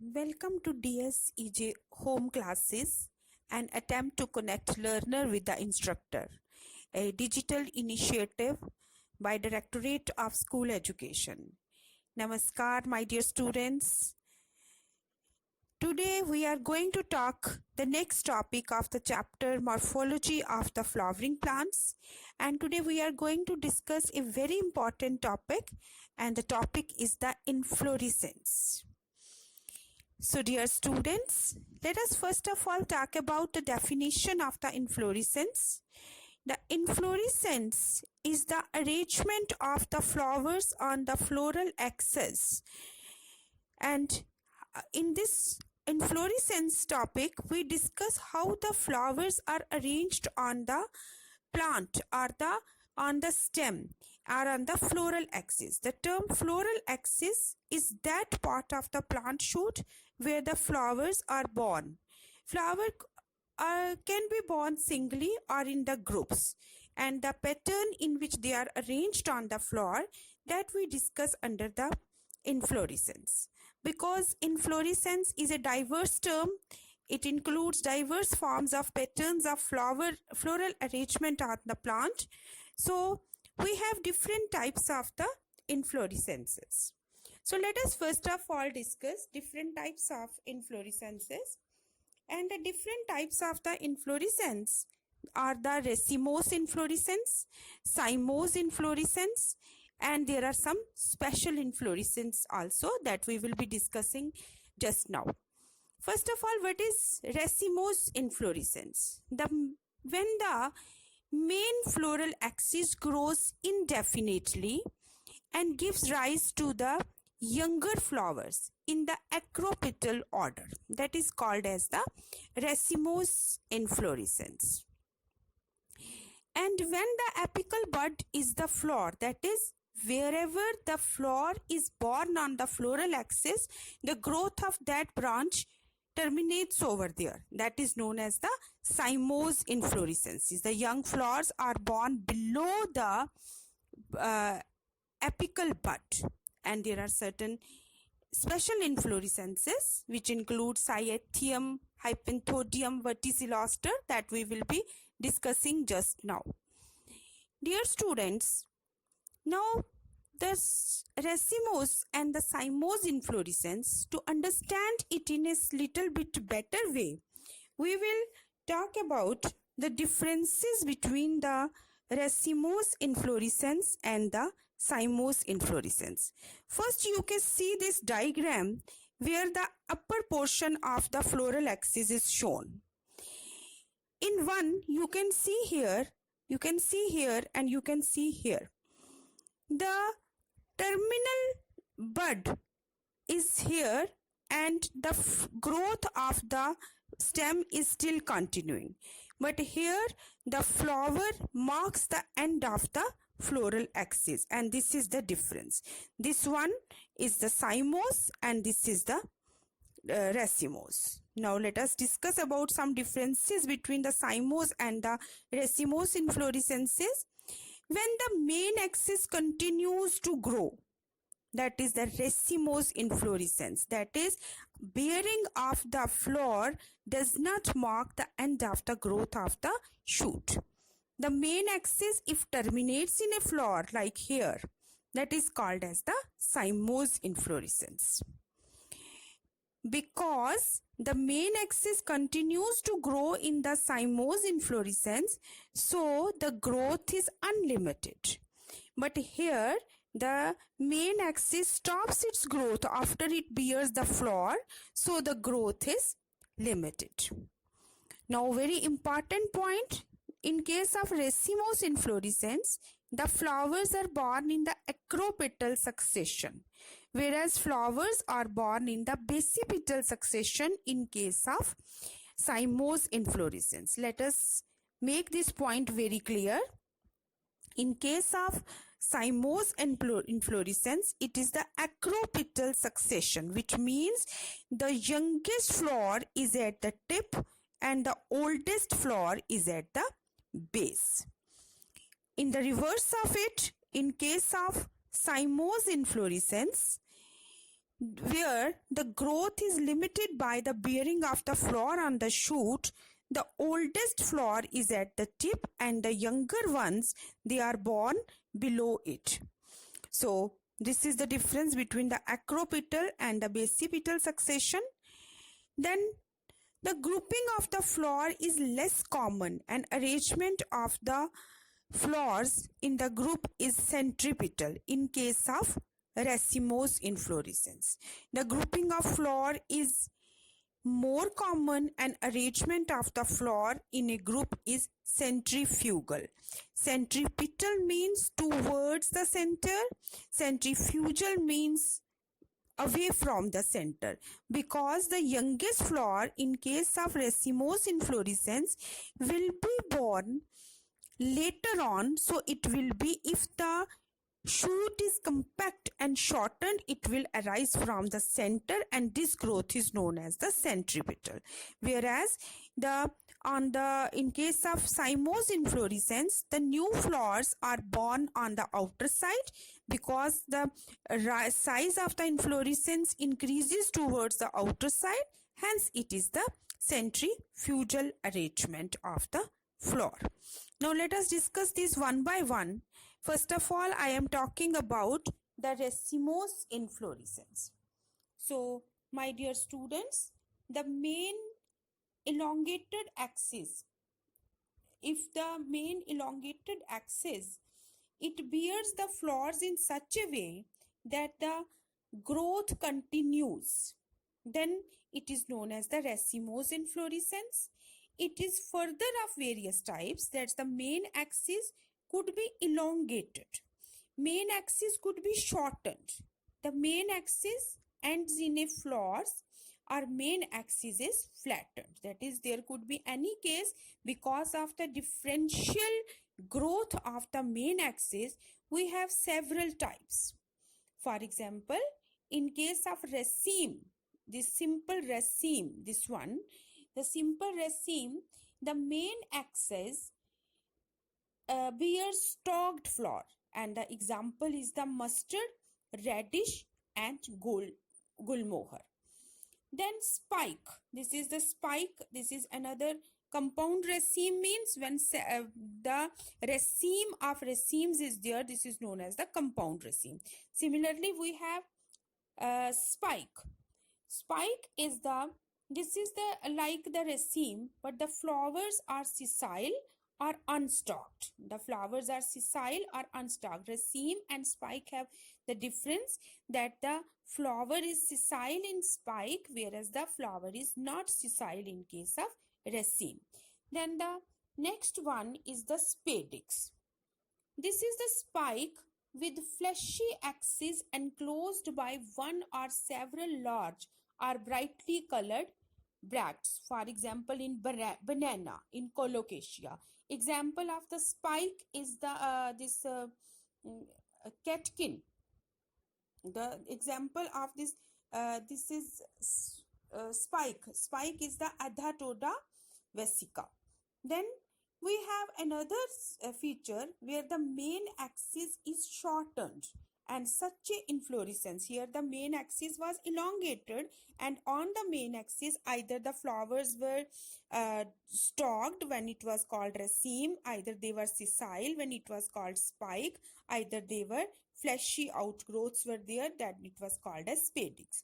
Welcome to DSEJ Home Classes, an attempt to connect learner with the instructor, a digital initiative by Directorate of School Education. Namaskar, my dear students. Today we are going to talk the next topic of the chapter Morphology of the Flowering Plants, and today we are going to discuss a very important topic, and the topic is the inflorescence. So dear students, let us first of all talk about the definition of the inflorescence. The inflorescence is the arrangement of the flowers on the floral axis. And in this inflorescence topic, we discuss how the flowers are arranged on the plant or on the stem or on the floral axis. The term floral axis is that part of the plant shoot where the flowers are born. Flower can be born singly or in the groups, and the pattern in which they are arranged on the flower that we discuss under the inflorescence. Because inflorescence is a diverse term, it includes diverse forms of patterns of floral arrangement on the plant. So we have different types of the inflorescences. So let us first of all discuss different types of inflorescences. And the different types of the inflorescence are the racemose inflorescence, cymose inflorescence, and there are some special inflorescence also that we will be discussing just now. First of all, what is racemose inflorescence? When the main floral axis grows indefinitely and gives rise to the younger flowers in the acropetal order, that is called as the racemose inflorescence. And when the apical bud is the flower, that is wherever the flower is born on the floral axis, the growth of that branch terminates over there. That is known as the cymose inflorescence. The young flowers are born below the apical bud, and there are certain special inflorescences which include Cyatheum, Hypanthoddium verticilliaster that we will be discussing just now. Dear students, now the racemose and the cymose inflorescence, to understand it in a little bit better way, we will talk about the differences between the racemose inflorescence and the cymose inflorescence. First, you can see this diagram where the upper portion of the floral axis is shown. In one, you can see here, and you can see here. The terminal bud is here and the growth of the stem is still continuing. But here the flower marks the end of the floral axis, and this is the difference. This one is the cymose and this is the racemose. Now let us discuss about some differences between the cymose and the racemose inflorescences. When the main axis continues to grow, that is the racemose inflorescence, that is bearing of the flower does not mark the end of the growth of the shoot. The main axis, if terminates in a flower like here, that is called as the cymose inflorescence. Because the main axis continues to grow in the cymose inflorescence, so the growth is unlimited. But here the main axis stops its growth after it bears the flower, so the growth is limited. Now, very important point, in case of racemose inflorescence, the flowers are born in the acropetal succession, whereas flowers are born in the basipetal succession in case of cymose inflorescence. Let us make this point very clear. In case of cymose inflorescence, it is the acropetal succession, which means the youngest flower is at the tip and the oldest flower is at the base. In the reverse of it, in case of cymose inflorescence, where the growth is limited by the bearing of the flower on the shoot. The oldest flower is at the tip and the younger ones, they are born below it. So this is the difference between the acropetal and the basipetal succession. Then the grouping of the flower is less common and arrangement of the flowers in the group is centripetal in case of racemose inflorescence. The grouping of flower is more common and arrangement of the flower in a group is centrifugal. Centripetal means towards the center. Centrifugal means away from the center, because the youngest flower in case of racemose inflorescence will be born later on. So it will be, if the shoot is compact and shortened, it will arise from the center, and this growth is known as the centripetal. Whereas in case of cymose inflorescence, the new flowers are born on the outer side, because the size of the inflorescence increases towards the outer side, hence it is the centrifugal arrangement of the flower. Now let us discuss this one by one. First of all, I am talking about the racemose inflorescence. So, my dear students, the main elongated axis, if the main elongated axis, it bears the flowers in such a way that the growth continues, then it is known as the racemose inflorescence. It is further of various types. That's the main axis could be elongated. Main axis could be shortened. The main axis ends in a flowers, or main axis is flattened. That is, there could be any case because of the differential growth of the main axis. We have several types. For example, in case of raceme, this simple raceme, this one, the simple raceme, the main axis bears stalked flower, and the example is the mustard, radish, and gulmohar. Then spike, this is the spike. This is another compound raceme, means when the raceme of racemes is there, this is known as the compound raceme. Similarly, we have spike. Spike is this is like the raceme, but the flowers are sessile or unstalked. The flowers are sessile or unstalked. Raceme and spike have the difference that the flower is sessile in spike, whereas the flower is not sessile in case of raceme. Then the next one is the spadix. This is the spike with fleshy axis enclosed by one or several large or brightly colored bracts. For example, in banana, in colocasia. Example of the spike is the catkin. The example of this is spike. Spike is the Adhatoda vesica. Then we have another feature where the main axis is shortened, and such a inflorescence. Here the main axis was elongated, and on the main axis either the flowers were stalked when it was called raceme, either they were sessile when it was called spike, either they were fleshy outgrowths were there, that it was called as spadix.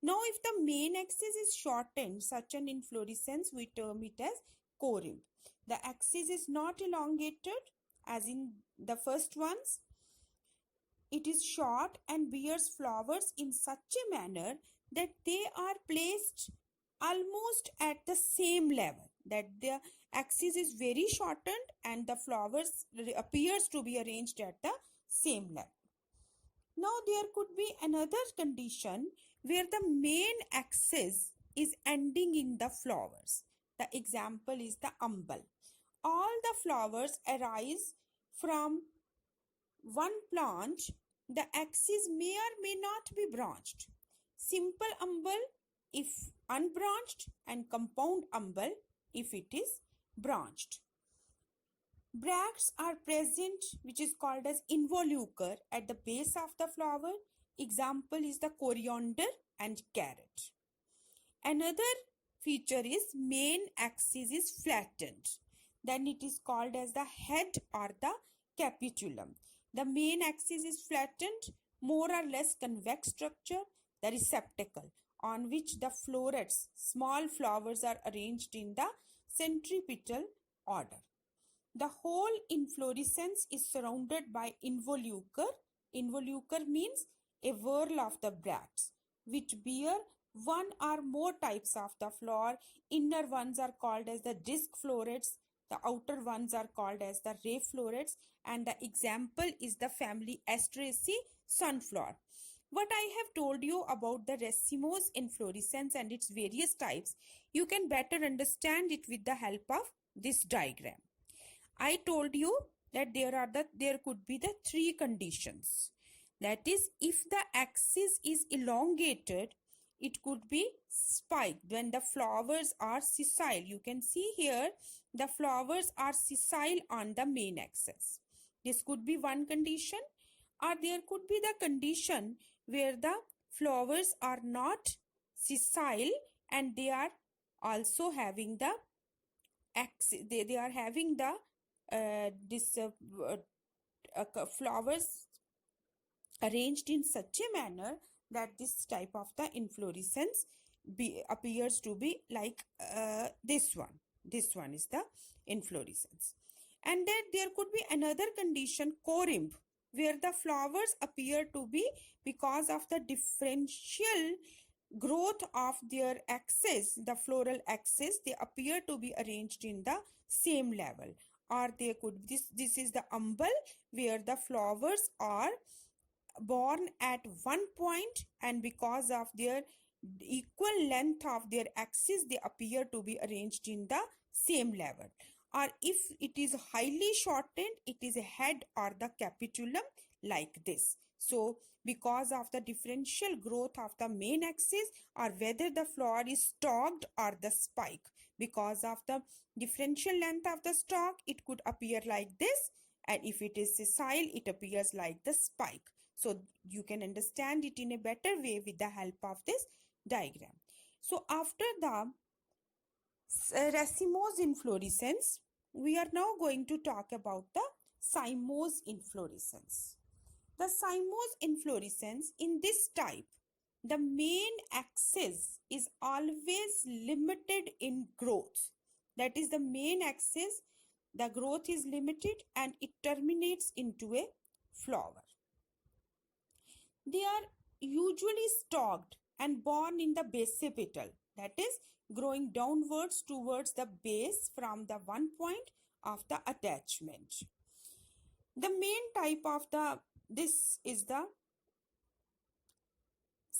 Now if the main axis is shortened, such an inflorescence we term it as corymb. The axis is not elongated as in the first ones. It is short and bears flowers in such a manner that they are placed almost at the same level, that the axis is very shortened and the flowers appears to be arranged at the same level. Now there could be another condition where the main axis is ending in the flowers. The example is the umbel. All the flowers arise from one plant. The axis may or may not be branched. Simple umbel if unbranched, and compound umbel if it is branched. Bracts are present, which is called as involucre, at the base of the flower. Example is the coriander and carrot. Another feature is main axis is flattened. Then it is called as the head or the capitulum. The main axis is flattened, more or less convex structure, the receptacle on which the florets, small flowers, are arranged in the centripetal order. The whole inflorescence is surrounded by involucre. Involucre means a whorl of the bracts, which bear one or more types of the flower. Inner ones are called as the disc florets. The outer ones are called as the ray florets. And the example is the family Asteraceae sunflower. What I have told you about the racemose inflorescence and its various types, you can better understand it with the help of this diagram. I told you that there could be the three conditions. That is, if the axis is elongated, it could be spiked when the flowers are sessile. You can see here the flowers are sessile on the main axis. This could be one condition, or there could be the condition where the flowers are not sessile and they are also having the axis. They are having the flowers arranged in such a manner that this type of the inflorescence appears to be like this one. This one is the inflorescence. And then there could be another condition, corymb, where the flowers appear to be, because of the differential growth of their axis, the floral axis, they appear to be arranged in the same level. Or they could, this is the umbel, where the flowers are born at one point, and because of their equal length of their axis, they appear to be arranged in the same level. Or if it is highly shortened, it is a head or the capitulum like this. So because of the differential growth of the main axis, or whether the flower is stalked or the spike, because of the differential length of the stalk, it could appear like this, and if it is sessile, it appears like the spike. So you can understand it in a better way with the help of this diagram. So after the racemose inflorescence, we are now going to talk about the cymose inflorescence. The cymose inflorescence, in this type, the main axis is always limited in growth. That is, the main axis, the growth is limited and it terminates into a flower. They are usually stalked and borne in the basipetal, that is, growing downwards towards the base from the one point of the attachment. The main type of this is the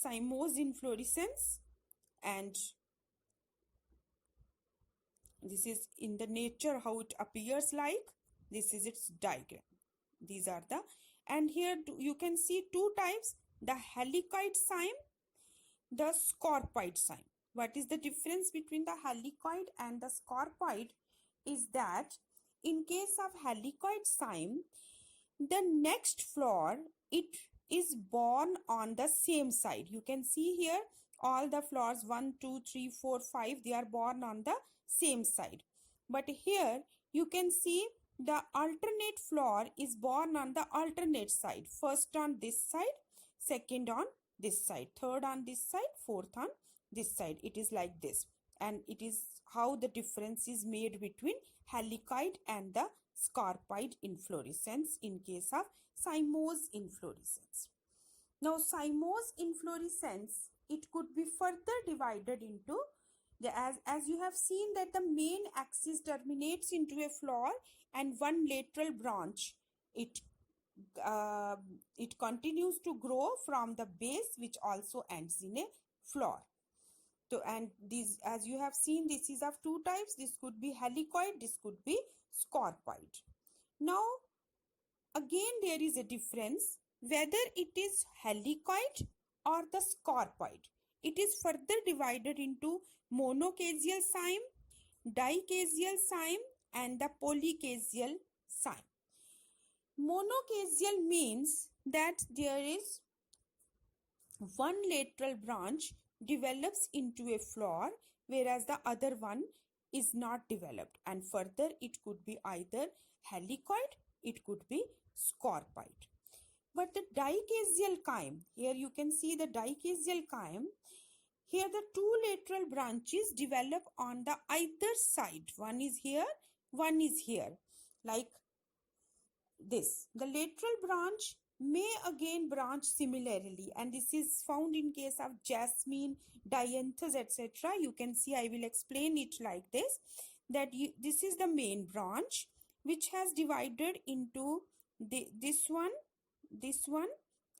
cymose inflorescence, and this is in the nature how it appears like. This is its diagram. These are the, and here you can see two types, the helicoid cyme, the scarpoid cyme. What is the difference between the helicoid and the scarpoid is that in case of helicoid cyme, the next flower, it is born on the same side. You can see here all the flowers 1, 2, 3, 4, 5, they are born on the same side. But here you can see the alternate flower is born on the alternate side. First on this side, second on this side, third on this side, fourth on this side. It is like this, and it is how the difference is made between helicoid and the scarpoid inflorescence in case of cymose inflorescence. Now cymose inflorescence, it could be further divided into as you have seen that the main axis terminates into a flower and one lateral branch, it continues to grow from the base, which also ends in a flower. So, and these, as you have seen, this is of two types. This could be helicoid, this could be scarpoid. Now again there is a difference whether it is helicoid or the scarpoid. It is further divided into monocasial cyme, dicasial cyme, and the polycasial cyme. Monocasial means that there is one lateral branch develops into a flower, whereas the other one is not developed, and further it could be either helicoid, it could be scorpioid. But the dichasial chyme, here you can see the dichasial chyme. Here the two lateral branches develop on the either side. One is here, one is here, like this. The lateral branch may again branch similarly, and this is found in case of jasmine, dianthus, etc. You can see, I will explain it like this, that this is the main branch which has divided into this one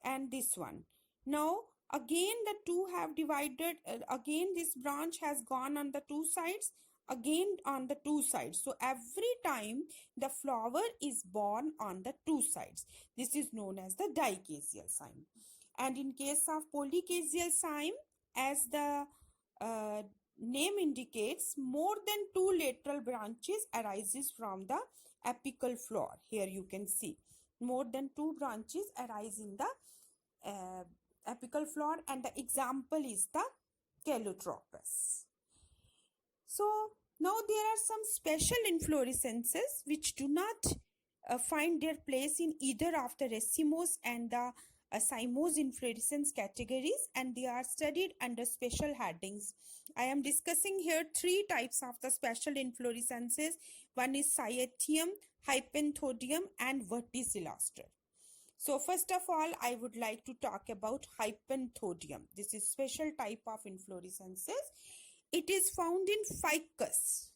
and this one. Now again the two have divided, again this branch has gone on the two sides, again on the two sides. So every time the flower is born on the two sides. This is known as the dichasial cyme. And in case of polychasial cyme, as the name indicates, more than two lateral branches arises from the apical floor. Here you can see more than two branches arise in the apical floor, and the example is the Calotropis. So now there are some special inflorescences which do not find their place in either of the racemose and the cymose inflorescence categories, and they are studied under special headings. I am discussing here three types of the special inflorescences. One is Cyatheum, Hypanthodium, and Verticillaster. So first of all, I would like to talk about Hypanthodium. This is special type of inflorescences. It is found in ficus.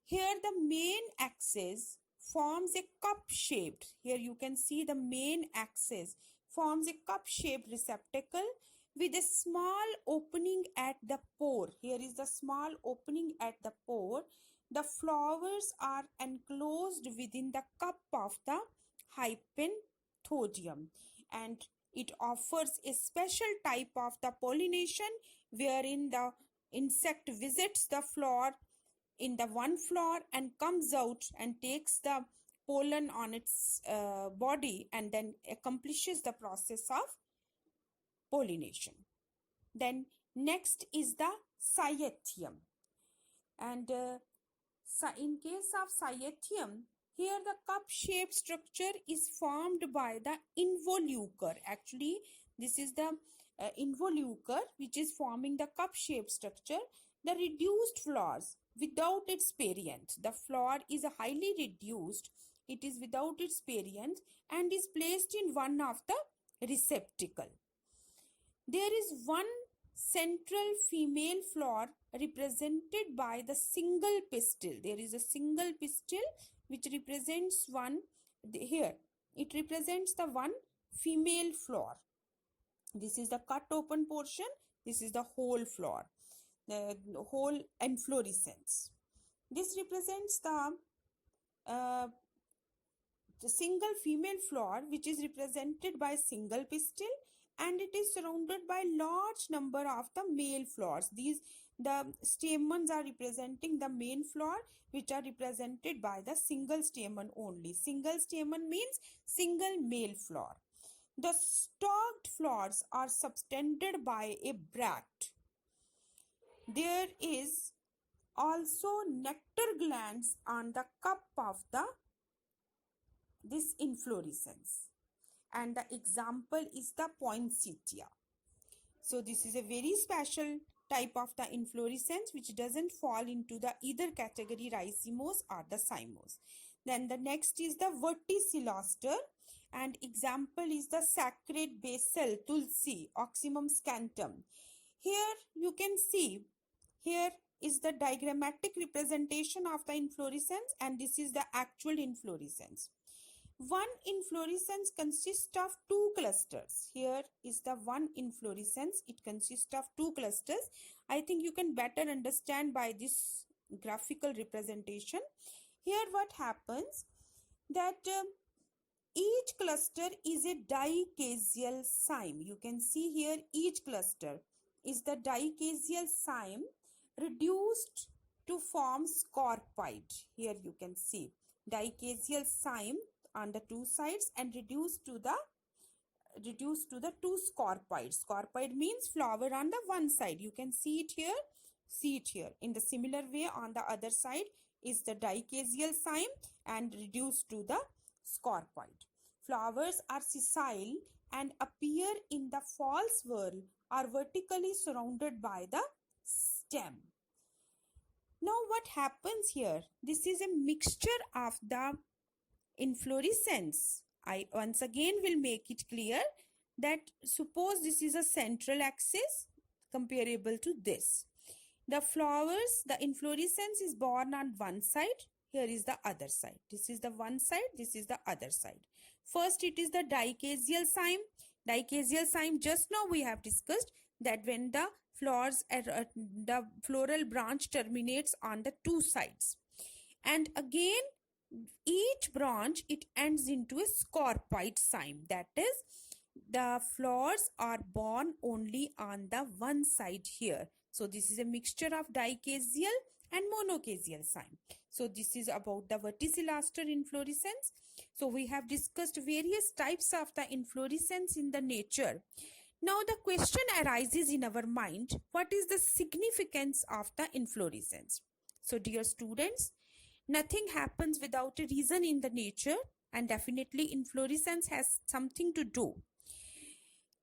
Here the main axis forms a cup-shaped. Here you can see the main axis forms a cup-shaped receptacle with a small opening at the pore. Here is the small opening at the pore. The flowers are enclosed within the cup of the Hypanthodium, and it offers a special type of the pollination wherein the insect visits the flower in the one flower and comes out and takes the pollen on its body and then accomplishes the process of pollination. Then next is the Cyatheum, and in case of Cyatheum, here the cup-shaped structure is formed by the involucre. Actually, this is the involucre which is forming the cup-shaped structure. The reduced flowers without its parent. The flower is highly reduced. It is without its parent and is placed in one of the receptacle. There is one central female flower represented by the single pistil. There is a single pistil which represents one. Here it represents the one female flower. This is the cut open portion. This is the whole flower, the whole inflorescence. This represents the single female flower which is represented by single pistil, and it is surrounded by large number of the male flowers. The stamens are representing the main flower, which are represented by the single stamen only. Single stamen means single male flower. The stalked flowers are subtended by a bract. There is also nectar glands on the cup of this inflorescence, and the example is the poinsettia. So this is a very special type of the inflorescence which doesn't fall into the either category racemose or the cymose. Then the next is the Verticillaster, and example is the sacred basil, tulsi, oxymum scantum. Here you can see, here is the diagrammatic representation of the inflorescence, and this is the actual inflorescence. One inflorescence consists of two clusters. Here is the one inflorescence. It consists of two clusters. I think you can better understand by this graphical representation. Here what happens, that each cluster is a dichasial cyme. You can see here each cluster is the dichasial cyme reduced to form scorpioid. Here you can see dichasial cyme on the two sides and reduced to the reduced to the two scarpoids. Scarpoid means flower on the one side. You can see it here. See it here. In the similar way, on the other side is the dichasial cyme and reduced to the scarpoid. Flowers are sessile and appear in the false whorl or vertically surrounded by the stem. Now what happens here? This is a mixture of the inflorescence. I once again will make it clear that suppose this is a central axis comparable to this. The flowers, the inflorescence is born on one side. Here is the other side. This is the one side. This is the other side. First, it is the dichasial cyme. Dichasial cyme, just now we have discussed that when the flowers, the floral branch terminates on the two sides. And again, each branch, it ends into a scarpoid cyme. That is, the flowers are born only on the one side here. So this is a mixture of dichasial and monocasial cyme. So this is about the verticillaster inflorescence. So we have discussed various types of the inflorescence in the nature. Now the question arises in our mind, what is the significance of the inflorescence? So dear students, nothing happens without a reason in the nature, and definitely inflorescence has something to do.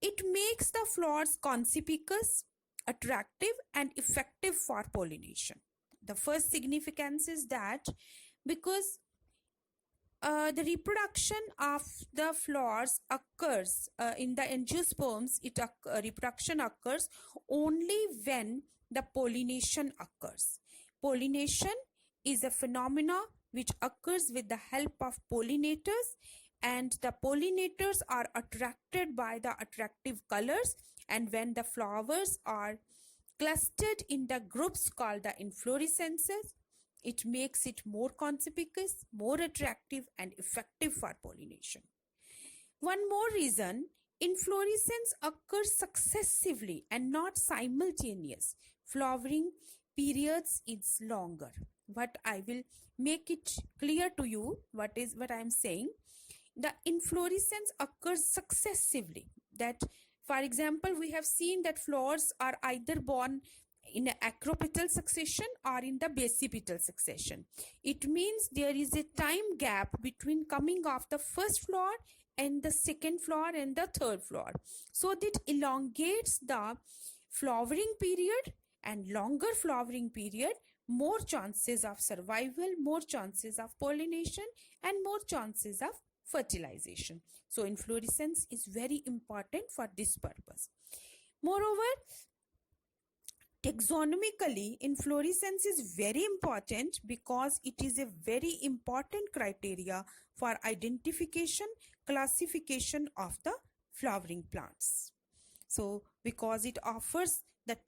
It makes the flowers conspicuous, attractive and effective for pollination. The first significance is that because the reproduction of the flowers occurs in the angiosperms, reproduction occurs only when the pollination occurs. Pollination is a phenomena which occurs with the help of pollinators, and the pollinators are attracted by the attractive colors, and when the flowers are clustered in the groups called the inflorescences, it makes it more conspicuous, more attractive and effective for pollination. One more reason, inflorescence occurs successively and not simultaneous. Flowering periods is longer. What I will make it clear to you, what I am saying. The inflorescence occurs successively. That, for example, we have seen that flowers are either born in an acropetal succession or in the basipetal succession. It means there is a time gap between coming of the first flower and the second flower and the third flower. So that elongates the flowering period, and longer flowering period, more chances of survival, more chances of pollination and more chances of fertilization. So inflorescence is very important for this purpose. Moreover, taxonomically, inflorescence is very important because it is a very important criteria for identification, classification of the flowering plants. So because it offers the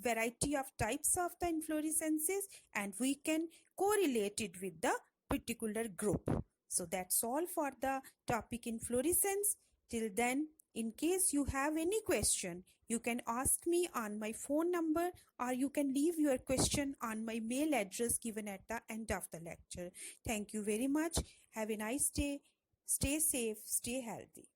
variety of types of the inflorescences, and we can correlate it with the particular group. So that's all for the topic inflorescence. Till then, in case you have any question, you can ask me on my phone number, or you can leave your question on my mail address given at the end of the lecture. Thank you very much. Have a nice day. Stay safe, stay healthy.